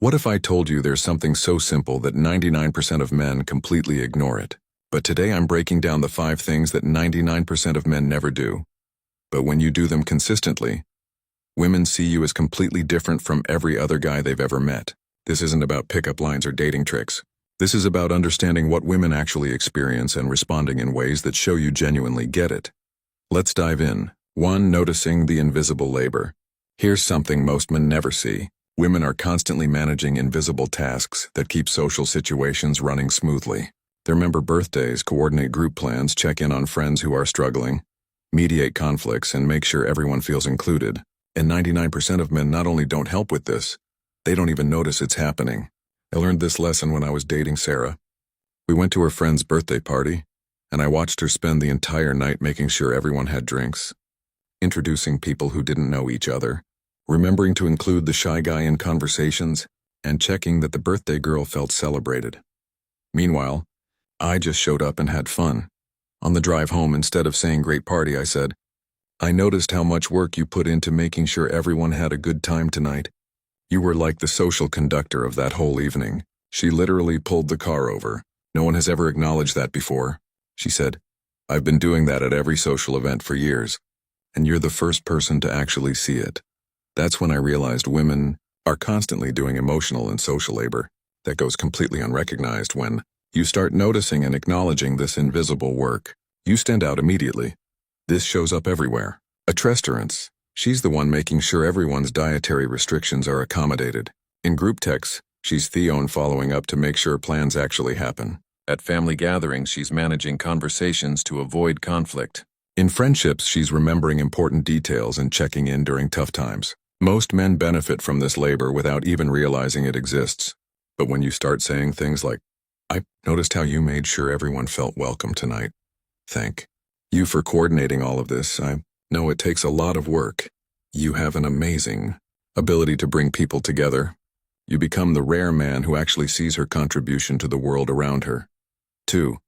What if I told you there's something so simple that 99% of men completely ignore it? But today I'm breaking down the 5 things that 99% of men never do. But when you do them consistently, women see you as completely different from every other guy they've ever met. This isn't about pickup lines or dating tricks. This is about understanding what women actually experience and responding in ways that show you genuinely get it. Let's dive in. 1. Noticing the invisible labor. Here's something most men never see. Women are constantly managing invisible tasks that keep social situations running smoothly. They remember birthdays, coordinate group plans, check in on friends who are struggling, mediate conflicts, and make sure everyone feels included. And 99% of men not only don't help with this, they don't even notice it's happening. I learned this lesson when I was dating Sarah. We went to her friend's birthday party, and I watched her spend the entire night making sure everyone had drinks, introducing people who didn't know each other, remembering to include the shy guy in conversations, and checking that the birthday girl felt celebrated. Meanwhile, I just showed up and had fun. On the drive home, instead of saying great party, I said, I noticed how much work you put into making sure everyone had a good time tonight. You were like the social conductor of that whole evening. She literally pulled the car over. No one has ever acknowledged that before. She said, I've been doing that at every social event for years, and you're the first person to actually see it. That's when I realized women are constantly doing emotional and social labor that goes completely unrecognized. When you start noticing and acknowledging this invisible work, you stand out immediately. This shows up everywhere. A restaurant. She's the one making sure everyone's dietary restrictions are accommodated. In group texts, she's Theon following up to make sure plans actually happen. At family gatherings, she's managing conversations to avoid conflict. In friendships, she's remembering important details and checking in during tough times. Most men benefit from this labor without even realizing it exists. But when you start saying things like, I noticed how you made sure everyone felt welcome tonight. Thank you for coordinating all of this. I know it takes a lot of work. You have an amazing ability to bring people together. You become the rare man who actually sees her contribution to the world around her. 2.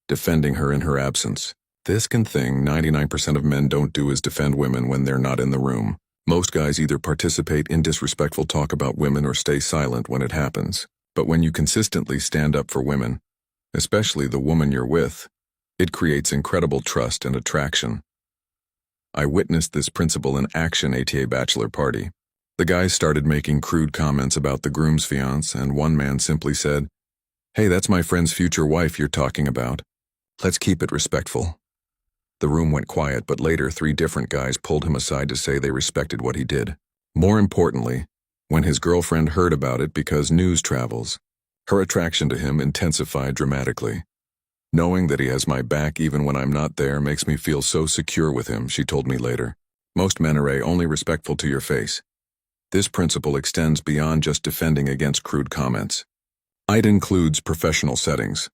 Defending her in her absence. This thing 99% of men don't do is defend women when they're not in the room. Most guys either participate in disrespectful talk about women or stay silent when it happens. But when you consistently stand up for women, especially the woman you're with, it creates incredible trust and attraction. I witnessed this principle in action at a bachelor party. The guys started making crude comments about the groom's fiancé, and one man simply said, Hey, that's my friend's future wife you're talking about. Let's keep it respectful. The room went quiet, but later 3 different guys pulled him aside to say they respected what he did. More importantly, when his girlfriend heard about it because news travels, her attraction to him intensified dramatically. Knowing that he has my back even when I'm not there makes me feel so secure with him, she told me later. Most men are only respectful to your face. This principle extends beyond just defending against crude comments. It includes professional settings.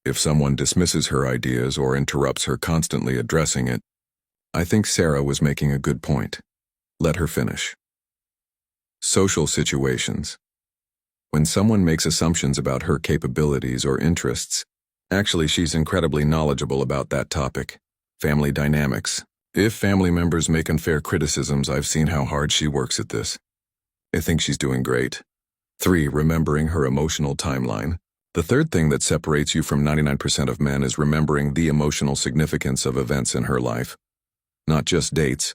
If someone dismisses her ideas or interrupts her constantly addressing it, I think Sarah was making a good point. Let her finish. Social situations. When someone makes assumptions about her capabilities or interests, actually she's incredibly knowledgeable about that topic. Family dynamics. If family members make unfair criticisms, I've seen how hard she works at this. I think she's doing great. 3. Remembering her emotional timeline. The third thing that separates you from 99% of men is remembering the emotional significance of events in her life. Not just dates,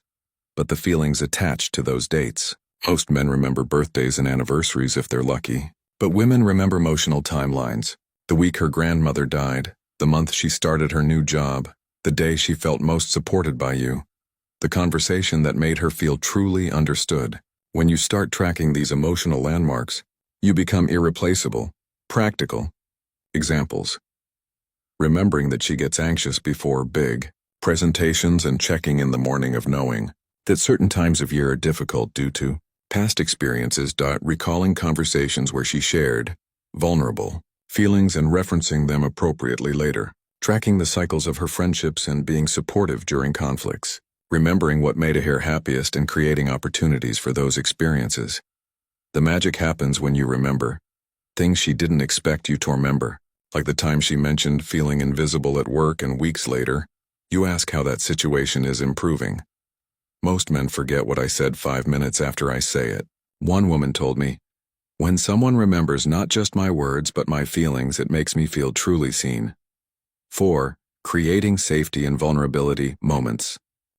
but the feelings attached to those dates. Most men remember birthdays and anniversaries if they're lucky, but women remember emotional timelines. The week her grandmother died, the month she started her new job, the day she felt most supported by you, the conversation that made her feel truly understood. When you start tracking these emotional landmarks, you become irreplaceable. Practical examples. Remembering that she gets anxious before big presentations and checking in the morning of knowing that certain times of year are difficult due to past experiences. Recalling conversations where she shared vulnerable feelings and referencing them appropriately later. Tracking the cycles of her friendships and being supportive during conflicts. Remembering what made her happiest and creating opportunities for those experiences. The magic happens when you remember things she didn't expect you to remember, like the time she mentioned feeling invisible at work, and weeks later, you ask how that situation is improving. Most men forget what I said 5 minutes after I say it. One woman told me, When someone remembers not just my words but my feelings, it makes me feel truly seen. 4. Creating safety and vulnerability moments.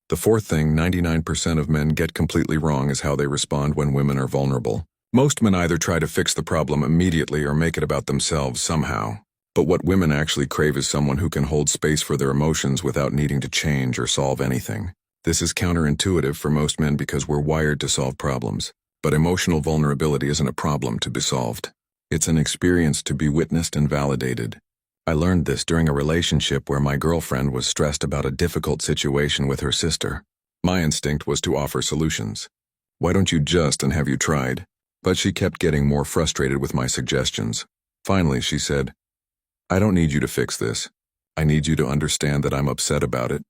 The fourth thing 99% of men get completely wrong is how they respond when women are vulnerable. Most men either try to fix the problem immediately or make it about themselves somehow. But what women actually crave is someone who can hold space for their emotions without needing to change or solve anything. This is counterintuitive for most men because we're wired to solve problems. But emotional vulnerability isn't a problem to be solved. It's an experience to be witnessed and validated. I learned this during a relationship where my girlfriend was stressed about a difficult situation with her sister. My instinct was to offer solutions. Why don't you just, and have you tried? But she kept getting more frustrated with my suggestions. Finally, she said, I don't need you to fix this. I need you to understand that I'm upset about it.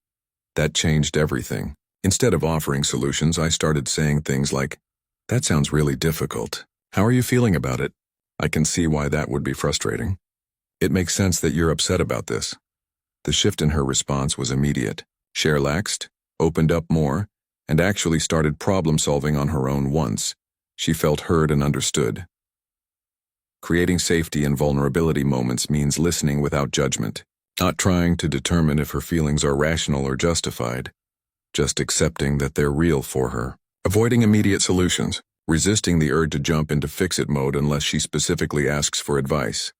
That changed everything. Instead of offering solutions, I started saying things like, that sounds really difficult. How are you feeling about it? I can see why that would be frustrating. It makes sense that you're upset about this. The shift in her response was immediate. She relaxed, opened up more, and actually started problem solving on her own once. She felt heard and understood. Creating safety and vulnerability moments means listening without judgment, not trying to determine if her feelings are rational or justified, just accepting that they're real for her. Avoiding immediate solutions, resisting the urge to jump into fix-it mode unless she specifically asks for advice.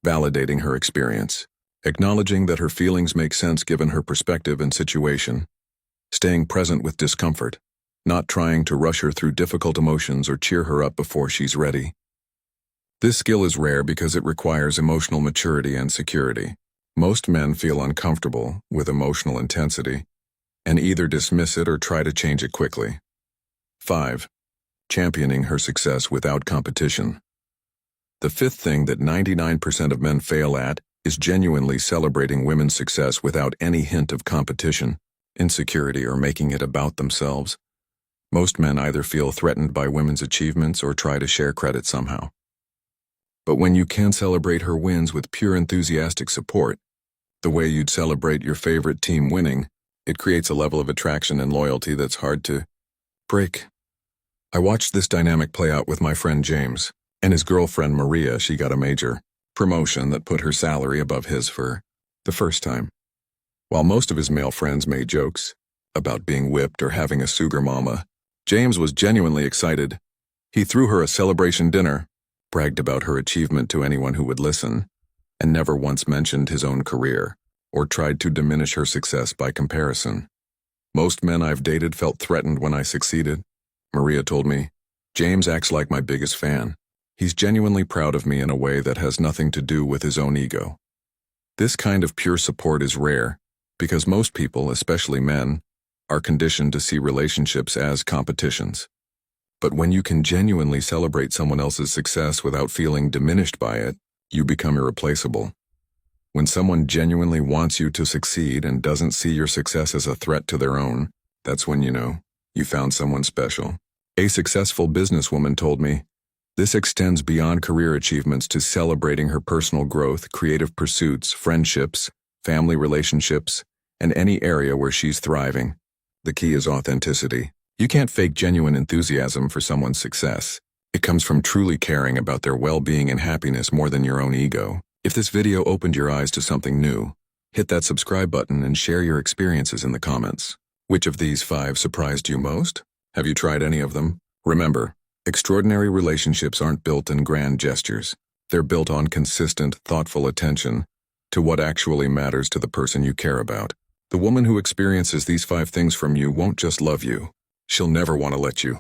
Validating her experience, acknowledging that her feelings make sense given her perspective and situation. Staying present with discomfort, not trying to rush her through difficult emotions or cheer her up before she's ready. This skill is rare because it requires emotional maturity and security. Most men feel uncomfortable with emotional intensity and either dismiss it or try to change it quickly. 5. Championing her success without competition. The fifth thing that 99% of men fail at is genuinely celebrating women's success without any hint of competition, insecurity, or making it about themselves. Most men either feel threatened by women's achievements or try to share credit somehow. But when you can celebrate her wins with pure enthusiastic support, the way you'd celebrate your favorite team winning, it creates a level of attraction and loyalty that's hard to break. I watched this dynamic play out with my friend James and his girlfriend Maria. She got a major promotion that put her salary above his for the first time. While most of his male friends made jokes about being whipped or having a sugar mama, James was genuinely excited. He threw her a celebration dinner, bragged about her achievement to anyone who would listen, and never once mentioned his own career or tried to diminish her success by comparison. Most men I've dated felt threatened when I succeeded. Maria told me, James acts like my biggest fan. He's genuinely proud of me in a way that has nothing to do with his own ego. This kind of pure support is rare because most people, especially men, are conditioned to see relationships as competitions. But when you can genuinely celebrate someone else's success without feeling diminished by it, you become irreplaceable. When someone genuinely wants you to succeed and doesn't see your success as a threat to their own, that's when you know you found someone special. A successful businesswoman told me, this extends beyond career achievements to celebrating her personal growth, creative pursuits, friendships, family relationships, and any area where she's thriving. The key is authenticity. You can't fake genuine enthusiasm for someone's success. It comes from truly caring about their well-being and happiness more than your own ego. If this video opened your eyes to something new, hit that subscribe button and share your experiences in the comments. Which of these 5 surprised you most? Have you tried any of them? Remember, extraordinary relationships aren't built in grand gestures. They're built on consistent, thoughtful attention to what actually matters to the person you care about. The woman who experiences these 5 things from you won't just love you. She'll never want to let you